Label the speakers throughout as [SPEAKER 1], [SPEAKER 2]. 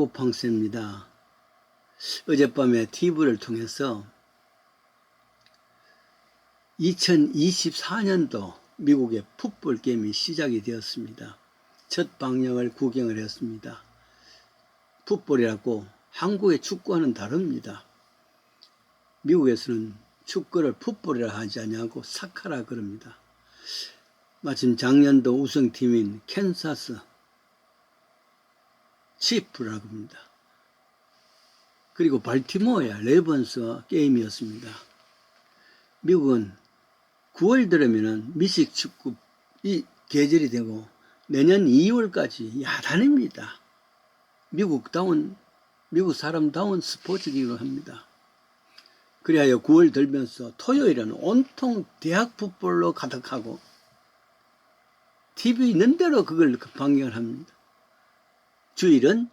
[SPEAKER 1] 야구팡스입니다. 어젯밤에 TV를 통해서 2024년도 미국의 풋볼 게임이 시작이 되었습니다. 첫 방영을 구경을 했습니다. 풋볼이라고 한국의 축구와는 다릅니다. 미국에서는 축구를 풋볼이라 하지 않냐고 사카라 그럽니다. 마침 작년도 우승팀인 캔사스 치프라고 합니다. 그리고 발티모어의 레이번스와 게임이었습니다. 미국은 9월 들으면은 미식 축구 이 계절이 되고 내년 2월까지 야단입니다. 미국 사람다운 스포츠기로 합니다. 그리하여 9월 들면서 토요일은 온통 대학 풋볼로 가득하고 TV 있는 대로 그걸 방영을 합니다. 주일은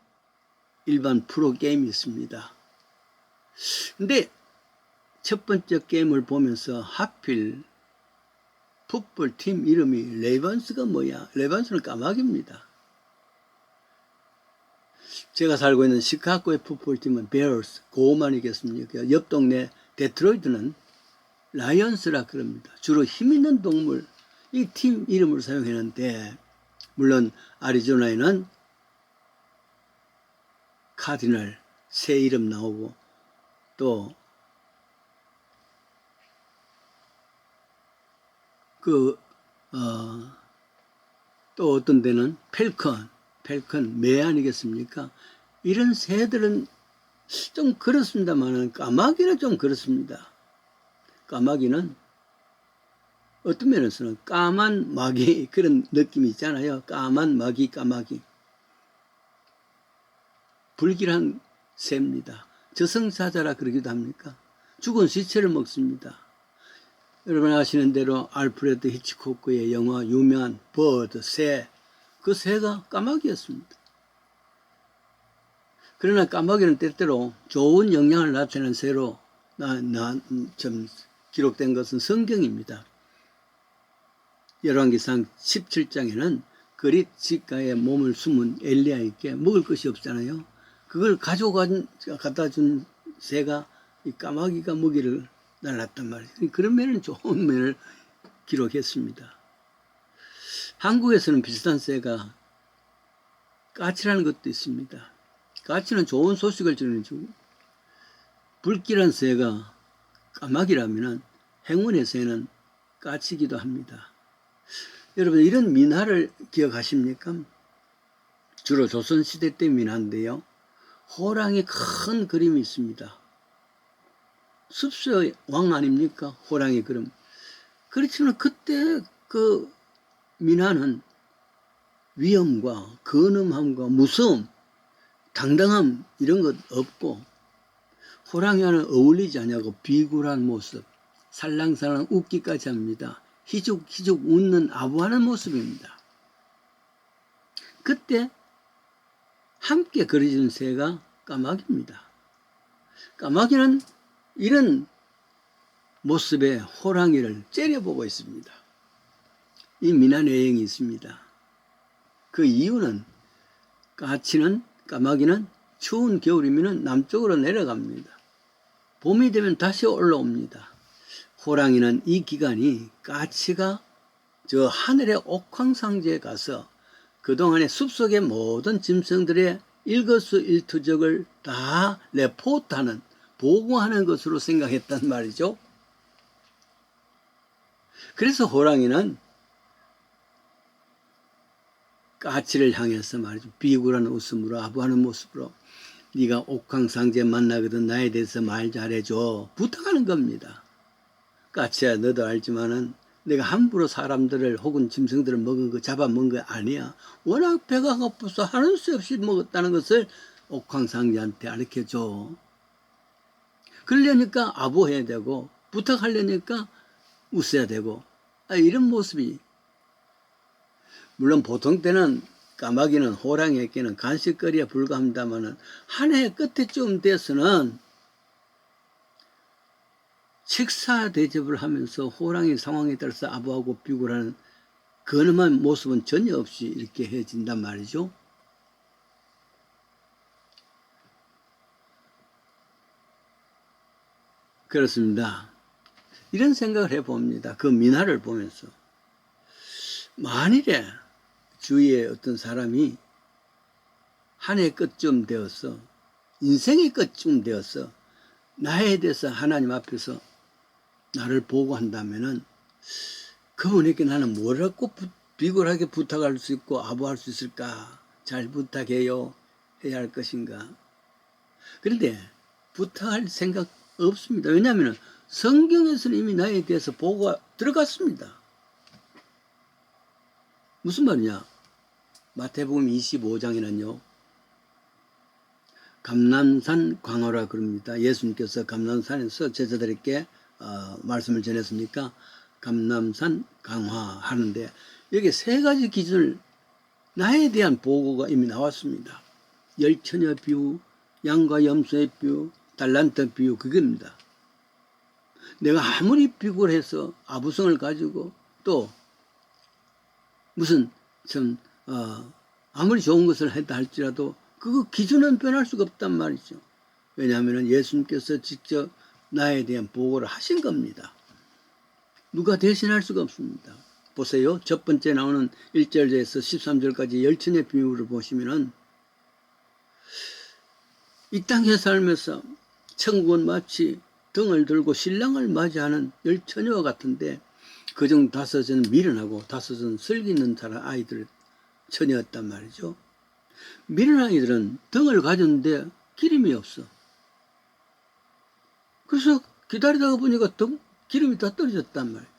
[SPEAKER 1] 일반 프로게임이 있습니다. 근데 첫 번째 게임을 보면서 하필 풋볼 팀 이름이 레이번스가 뭐야? 레이번스는 까마귀입니다. 제가 살고 있는 시카고의 풋볼 팀은 베어스, 고만이겠습니까? 옆 동네 데트로이트는 라이언스라 그럽니다. 주로 힘있는 동물, 이 팀 이름을 사용했는데, 물론 아리조나에는 카디널, 새 이름 나오고, 또 또 어떤 데는 펠컨, 매 아니겠습니까? 이런 새들은 좀 그렇습니다만 까마귀는 좀 그렇습니다. 까마귀는 어떤 면에서는 까만 마귀 그런 느낌이 있잖아요. 까만 마귀, 까마귀. 불길한 새입니다. 저승사자라 그러기도 합니까? 죽은 시체를 먹습니다. 여러분 아시는 대로 알프레드 히치코크의 영화 유명한 버드, 새, 그 새가 까마귀였습니다. 그러나 까마귀는 때때로 좋은 영향을 나타내는 새로 기록된 것은 성경입니다. 열왕기상 17장에는 그릿 집가에 몸을 숨은 엘리야에게 먹을 것이 없잖아요. 그걸 갖다 준 새가 이 까마귀가 먹이를 날랐단 말이에요. 그런 면은 좋은 면을 기록했습니다. 한국에서는 비슷한 새가 까치라는 것도 있습니다. 까치는 좋은 소식을 전해주고 불길한 새가 까마귀라면 행운의 새는 까치기도 합니다. 여러분 이런 민화를 기억하십니까? 주로 조선시대 때 민화인데요. 호랑이 큰 그림이 있습니다. 숲의 왕 아닙니까? 호랑이 그림. 그렇지만 그때 그 민화는 위엄과 근엄함과 무서움, 당당함 이런 것 없고 호랑이와는 어울리지 않냐고 비굴한 모습, 살랑살랑 웃기까지 합니다. 희죽희죽 웃는 아부하는 모습입니다. 그때 함께 그려진 새가 까마귀입니다. 까마귀는 이런 모습의 호랑이를 째려보고 있습니다. 이 민화 내용이 있습니다. 그 이유는 까마귀는 추운 겨울이면 남쪽으로 내려갑니다. 봄이 되면 다시 올라옵니다. 호랑이는 이 기간이 까치가 저 하늘의 옥황상제에 가서 그동안의 숲속의 모든 짐승들의 일거수일투족을 다 레포트하는 보고하는 것으로 생각했단 말이죠. 그래서 호랑이는 까치를 향해서 말이죠. 비굴한 웃음으로 아부하는 모습으로 네가 옥황상제 만나거든 나에 대해서 말 잘해줘 부탁하는 겁니다. 까치야 너도 알지만은 내가 함부로 사람들을 혹은 짐승들을 잡아먹은 거 아니야. 워낙 배가 고파서 하는 수 없이 먹었다는 것을 옥황상제한테 가르쳐줘. 그러려니까 아부해야 되고 부탁하려니까 웃어야 되고 이런 모습이 물론 보통 때는 까마귀는 호랑이에게는 간식거리에 불과합니다만 한 해 끝에쯤 돼서는 식사 대접을 하면서 호랑이 상황에 따라서 아부하고 비굴하는 근엄한 모습은 전혀 없이 이렇게 해진단 말이죠. 그렇습니다. 이런 생각을 해봅니다. 그 민화를 보면서. 만일에 주위에 어떤 사람이 한 해 끝쯤 되어서, 인생의 끝쯤 되어서 나에 대해서 하나님 앞에서 나를 보고한다면은 그분에게 나는 뭐라고 비굴하게 부탁할 수 있고 아부할 수 있을까? 잘 부탁해요 해야 할 것인가? 그런데 부탁할 생각 없습니다. 왜냐하면 성경에서는 이미 나에 대해서 보고가 들어갔습니다. 무슨 말이냐? 마태복음 25장에는요. 감람산 광화라 그럽니다. 예수님께서 감람산에서 제자들에게 말씀을 전했으니까 감람산 강화하는데 여기 세 가지 기준을 나에 대한 보고가 이미 나왔습니다. 열처녀 비유, 양과 염소의 비유, 달란트 비유 그겁니다. 내가 아무리 비굴해서 아부성을 가지고 또 무슨 참 아무리 좋은 것을 했다 할지라도 그 기준은 변할 수가 없단 말이죠. 왜냐하면 예수님께서 직접 나에 대한 보고를 하신 겁니다. 누가 대신할 수가 없습니다. 보세요. 첫 번째 나오는 1절에서 13절까지 열처녀 비유를 보시면은 이 땅에 살면서 천국은 마치 등을 들고 신랑을 맞이하는 열처녀와 같은데 그중 다섯은 미련하고 다섯은 슬기 있는 사람 아이들 처녀였단 말이죠. 미련한 아이들은 등을 가졌는데 기름이 없어. 그래서 기다리다가 보니까 기름이 다 떨어졌단 말이에요.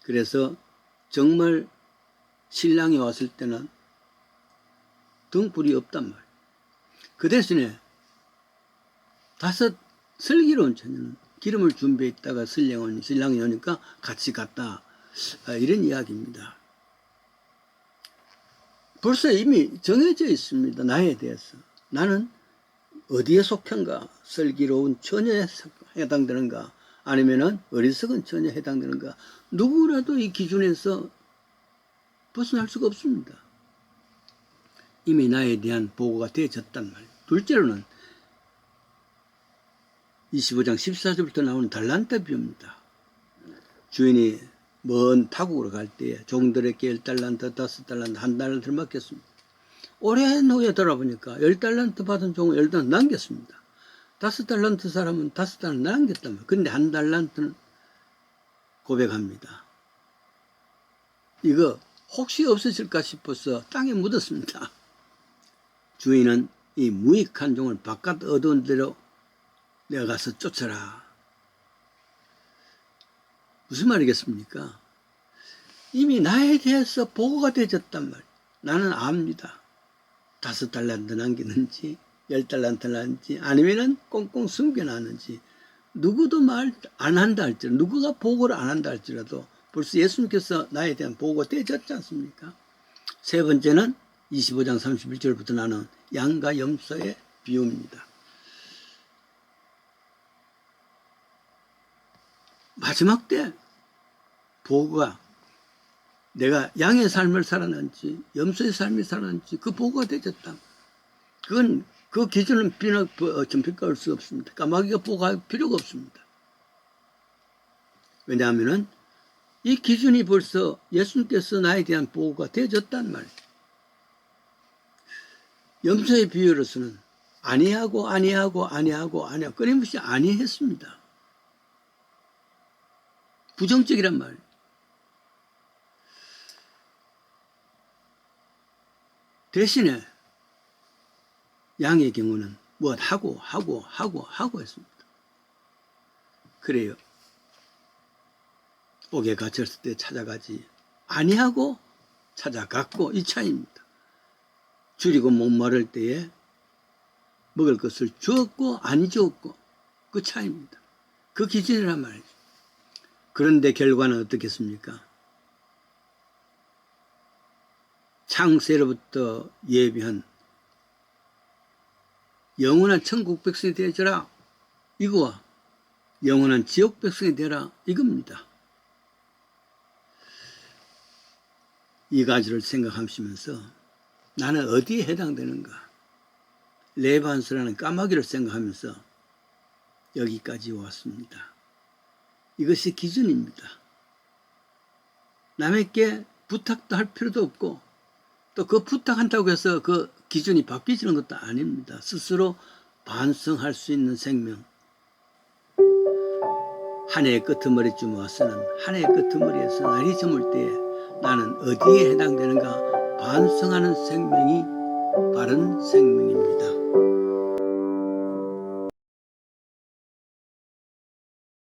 [SPEAKER 1] 그래서 정말 신랑이 왔을 때는 등불이 없단 말이에요. 그 대신에 다섯 슬기로운 처녀는 기름을 준비했다가 신랑이 오니까 같이 갔다. 이런 이야기입니다. 벌써 이미 정해져 있습니다. 나에 대해서. 나는 어디에 속한가? 슬기로운 처녀에 해당되는가? 아니면은 어리석은 처녀에 해당되는가? 누구라도 이 기준에서 벗어날 수가 없습니다. 이미 나에 대한 보고가 되어졌단 말이에요. 둘째로는 25장 14절부터 나오는 달란트 비유입니다. 주인이 먼 타국으로 갈 때에 종들에게 1달란트, 5달란트, 1달란트를 맡겼습니다. 오랜 후에 돌아보니까 10달란트 받은 종은 10달란트 남겼습니다. 5달란트 사람은 5달란트 남겼단 말이에요. 그런데 1달란트는 고백합니다. 이거 혹시 없어질까 싶어서 땅에 묻었습니다. 주인은 이 무익한 종을 바깥 어두운 데로 내가 가서 쫓아라. 무슨 말이겠습니까? 이미 나에 대해서 보고가 되어졌단 말이에요. 나는 압니다. 5달란트 남기는지 10달란트 남기는지 아니면은 꽁꽁 숨겨놨는지 누구도 말 안 한다 할지라도 누구가 보고를 안 한다 할지라도 벌써 예수님께서 나에 대한 보고가 되어졌지 않습니까? 세 번째는 25장 31절부터 나는 양과 염소의 비유입니다. 마지막 때 보고가 내가 양의 삶을 살아난지 염소의 삶을 살아난지 그 보고가 되어졌다. 그건 그 기준은 전필가할 수 없습니다. 까마귀가 보고할 필요가 없습니다. 왜냐하면 이 기준이 벌써 예수님께서 나에 대한 보고가 되어졌단 말이에요. 염소의 비유로서는 아니하고 끊임없이 아니했습니다. 부정적이란 말이에요. 대신에 양의 경우는 무엇 하고 했습니다. 그래요. 옥에 갇혔을 때 찾아가지 아니하고 찾아갔고 이 차이입니다. 줄이고 목마를 때에 먹을 것을 주었고 안 주었고 그 차이입니다. 그 기준이란 말이죠. 그런데 결과는 어떻겠습니까? 창세로부터 예비한 영원한 천국 백성이 되어져라 이거와 영원한 지옥 백성이 되라 이겁니다. 이 가지를 생각하시면서 나는 어디에 해당되는가? 레반스라는 까마귀를 생각하면서 여기까지 왔습니다. 이것이 기준입니다. 남에게 부탁도 할 필요도 없고 또 그 부탁한다고 해서 그 기준이 바뀌지는 것도 아닙니다. 스스로 반성할 수 있는 생명. 한 해의 끄트머리쯤 와서는 한 해의 끄트머리에서 날이 저물 때에 나는 어디에 해당되는가 반성하는 생명이 바른 생명입니다.